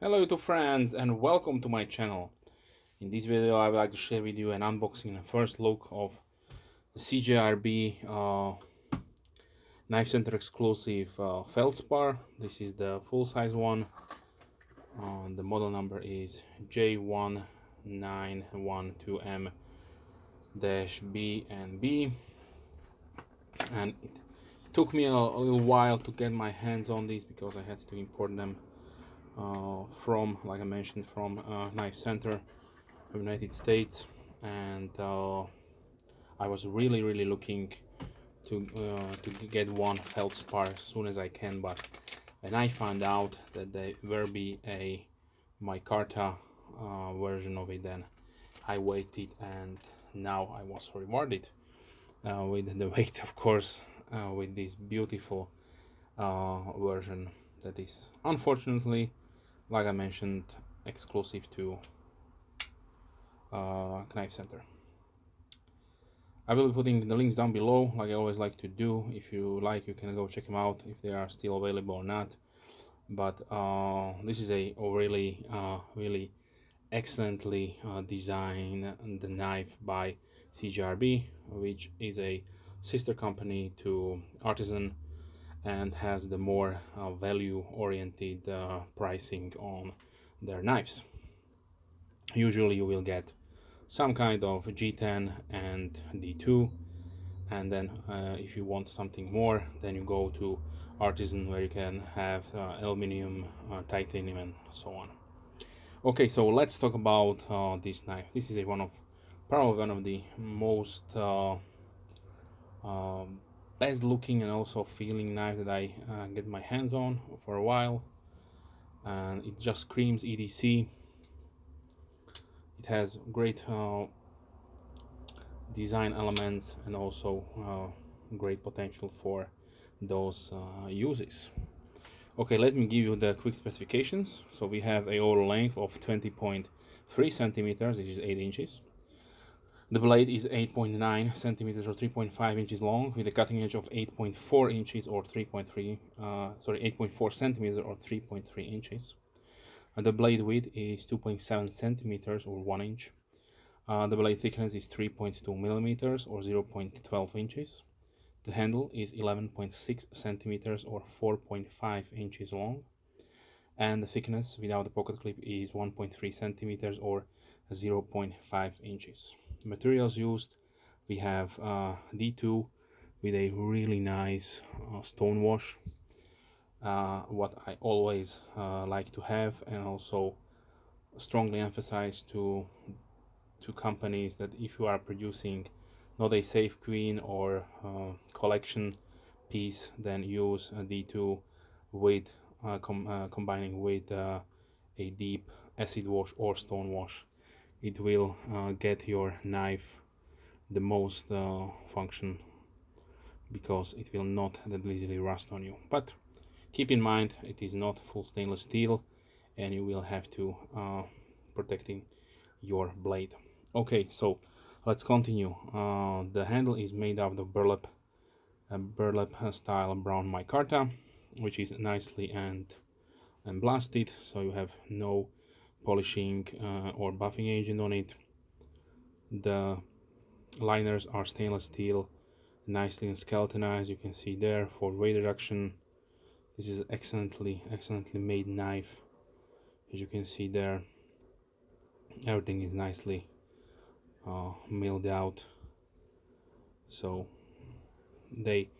Hello YouTube friends and welcome to my channel. In this video I would like to share with you an unboxing and first look of the CJRB KnifeCenter exclusive Feldspar. This is the full-size one. The model number is J1912M-B and B, and it took me a little while to get my hands on these because I had to import them from, like I mentioned, from KnifeCenter, United States, and I was really looking to get one Feldspar as soon as I can, but when I found out that there will be a Micarta version of it, then I waited, and now I was rewarded with the wait, of course, with this beautiful version that is unfortunately, like I mentioned, exclusive to KnifeCenter. I will be putting the links down below, like I always like to do. If you like, you can go check them out if they are still available or not. But this is a really excellently designed the knife by CJRB, which is a sister company to Artisan and has the more value-oriented pricing on their knives. Usually you will get some kind of G10 and D2, and then if you want something more, then you go to Artisan, where you can have aluminum, titanium, and so on. Okay, so let's talk about this knife. This is probably one of the most best looking and also feeling knife that I get my hands on for a while, and it just screams EDC. It has great design elements and also great potential for those uses. Okay, let me give you the quick specifications. So we have a overall length of 20.3 centimeters, which is 8 inches. The blade is 8.9 centimeters or 3.5 inches long, with a cutting edge of 8.4 inches or 8.4 centimeters or 3.3 inches. The blade width is 2.7 centimeters or 1 inch. The blade thickness is 3.2 millimeters or 0.12 inches. The handle is 11.6 centimeters or 4.5 inches long. And the thickness without the pocket clip is 1.3 centimeters or 0.5 inches. The materials used, we have D2 with a really nice stonewash, what I always like to have, and also strongly emphasize to companies that if you are producing not a safe queen or collection piece, then use a D2 with combining with a deep acid wash or stone wash. It will get your knife the most function, because it will not that easily rust on you. But keep in mind, it is not full stainless steel, and you will have to protecting your blade. Okay, so let's continue. The handle is made out of burlap style brown micarta, which is nicely and blasted, so you have no polishing or buffing agent on it. The liners are stainless steel, nicely and skeletonized. You can see there for weight reduction. This is excellently made knife. As you can see there, everything is nicely milled out, so they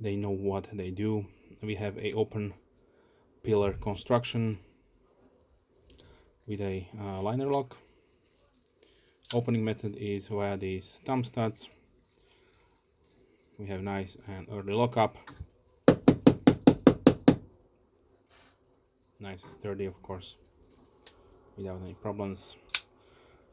know what they do. We have a open pillar construction with a liner lock. Opening method is via these thumb studs. We have nice and early lockup, nice and sturdy, of course, without any problems.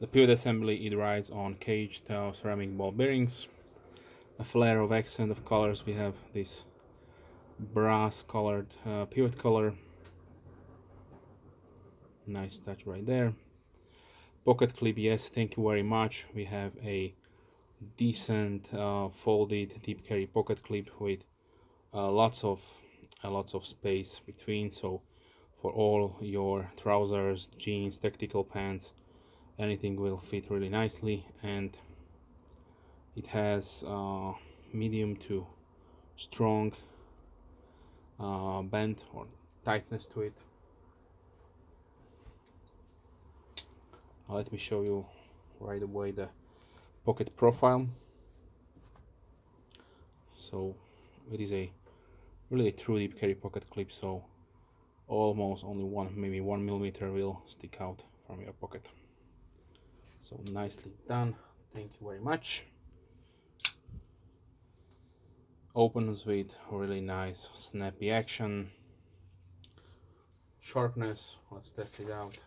The pivot assembly, it rides on caged ceramic ball bearings. A flare of accent of colors, we have this brass colored pivot color. Nice touch right there. Pocket clip, yes, thank you very much. We have a decent folded deep carry pocket clip with lots of space between, so for all your trousers, jeans, tactical pants. Anything will fit really nicely, and it has medium to strong bend or tightness to it. Let me show you right away the pocket profile. So it is a really a true deep carry pocket clip, so almost only maybe 1 millimeter will stick out from your pocket. So nicely done, thank you very much. Opens with really nice snappy action. Sharpness, let's test it out.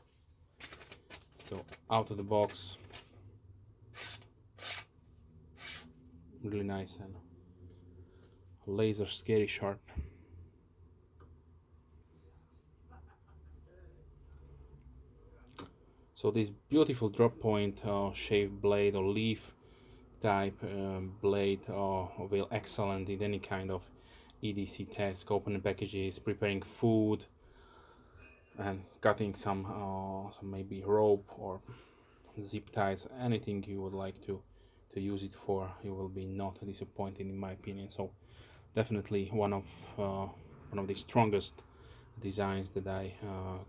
So out of the box, really nice and laser scary sharp. So this beautiful drop point shaved blade or leaf type blade will excellent in any kind of EDC task, opening packages, preparing food, and cutting some maybe rope or zip ties, anything you would like to use it for. You will be not disappointed in my opinion. So definitely one of the strongest designs that I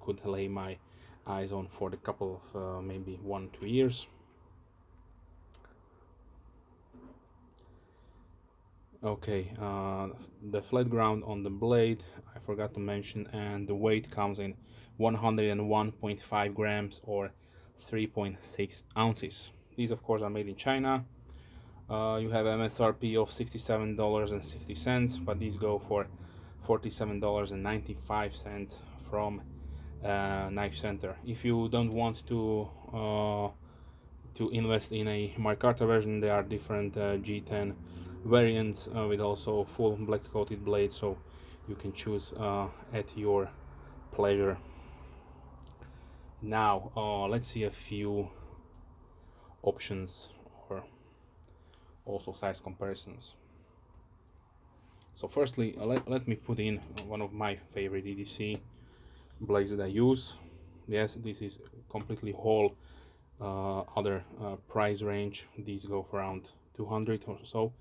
could lay my eyes on for the couple of maybe 1-2 years. Okay, the flat ground on the blade I forgot to mention, and the weight comes in 101.5 grams or 3.6 ounces. These of course are made in China. You have MSRP of $67.60, but these go for $47.95 from KnifeCenter. If you don't want to invest in a Micarta version, there are different G10 variants with also full black coated blades, so you can choose at your pleasure. Now let's see a few options or also size comparisons. So firstly, let me put in one of my favorite EDC blades that I use. Yes, this is completely whole other price range. These go for around 200 or so,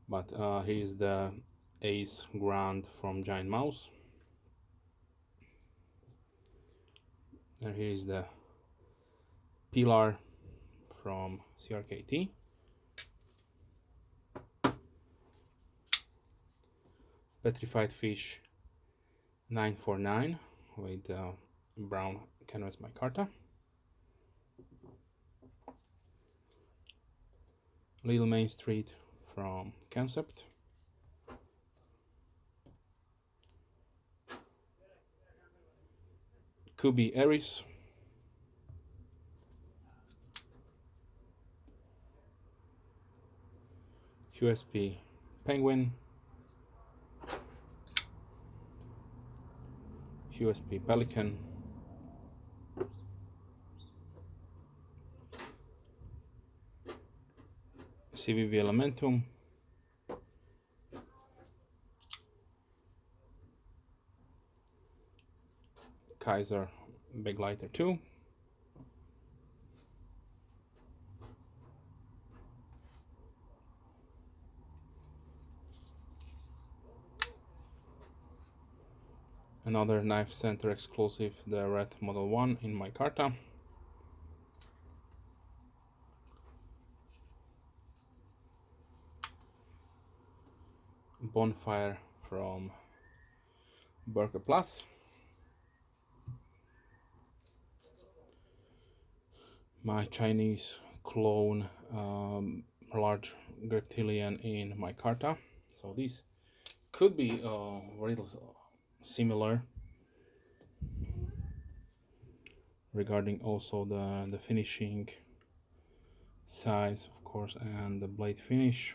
but here is the Ace Grand from Giant Mouse, and here is the Pilar from CRKT, Petrified Fish 949 with brown canvas micarta, Little Main Street from Concept, Kubi Eris, QSP Penguin, QSP Pelican, CVV Elementum, Kaiser Big Lighter 2, another KnifeCenter exclusive, the Red Model 1 in micarta, Bonfire from Burger Plus, my Chinese clone large reptilian in micarta. So these could be a little similar regarding also the finishing size, of course, and the blade finish,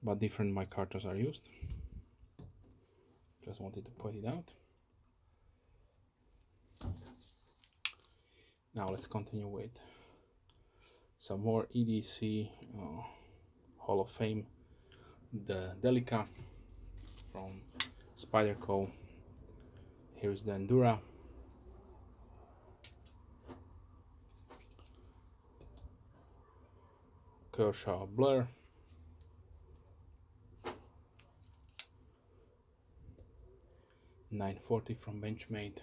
but different micartas are used. Just wanted to point it out. Now let's continue with some more EDC Hall of Fame, the Delica from Spyderco. Here's the Endura. Kershaw Blair. $940 from Benchmade.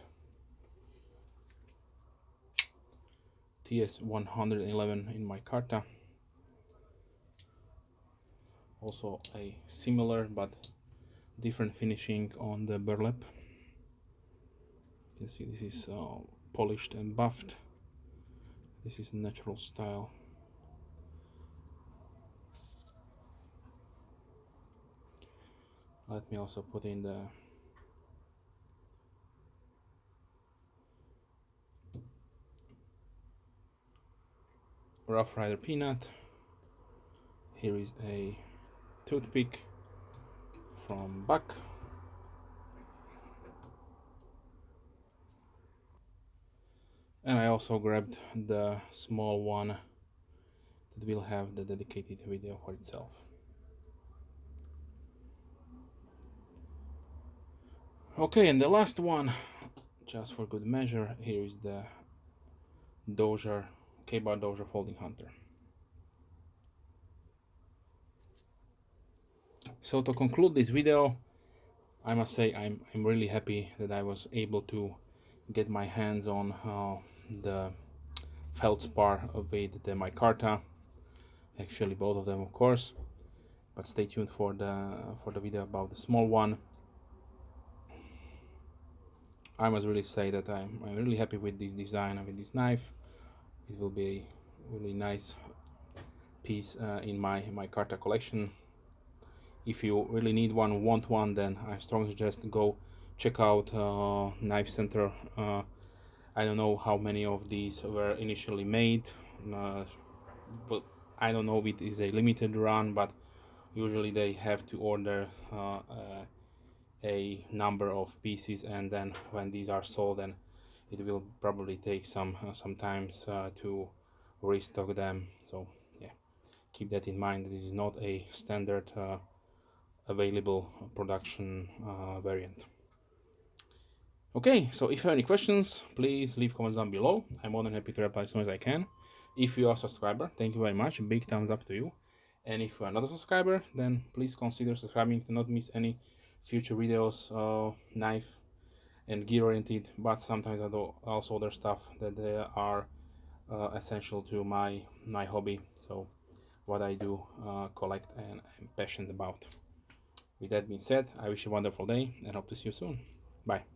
TS111 in Micarta. Also a similar but different finishing on the burlap. You can see this is polished and buffed. This is natural style. Let me also put in the Rough Rider Peanut. Here is a toothpick from Buck. And I also grabbed the small one that will have the dedicated video for itself. Okay, and the last one, just for good measure, here is the Dozier, K-Bar Dozier Folding Hunter. So to conclude this video, I must say I'm really happy that I was able to get my hands on the Feldspar with the Micarta. Actually, both of them, of course. But stay tuned for the video about the small one. I must really say that I'm really happy with this design and with this knife. It will be a really nice piece in my Micarta collection. If you really need one, want one, then I strongly suggest go check out KnifeCenter. I don't know how many of these were initially made, but I don't know if it is a limited run, but usually they have to order a number of pieces, and then when these are sold, then it will probably take some times to restock them. So yeah, keep that in mind. This is not a standard available production variant. Okay, so if you have any questions, please leave comments down below. I'm more than happy to reply as soon as I can. If you are a subscriber, thank you very much. Big thumbs up to you. And if you are not a subscriber, then please consider subscribing to not miss any future videos, knife and gear oriented, but sometimes I do also other stuff that they are essential to my hobby. So what I do collect and I'm passionate about. With that being said, I wish you a wonderful day and hope to see you soon. Bye.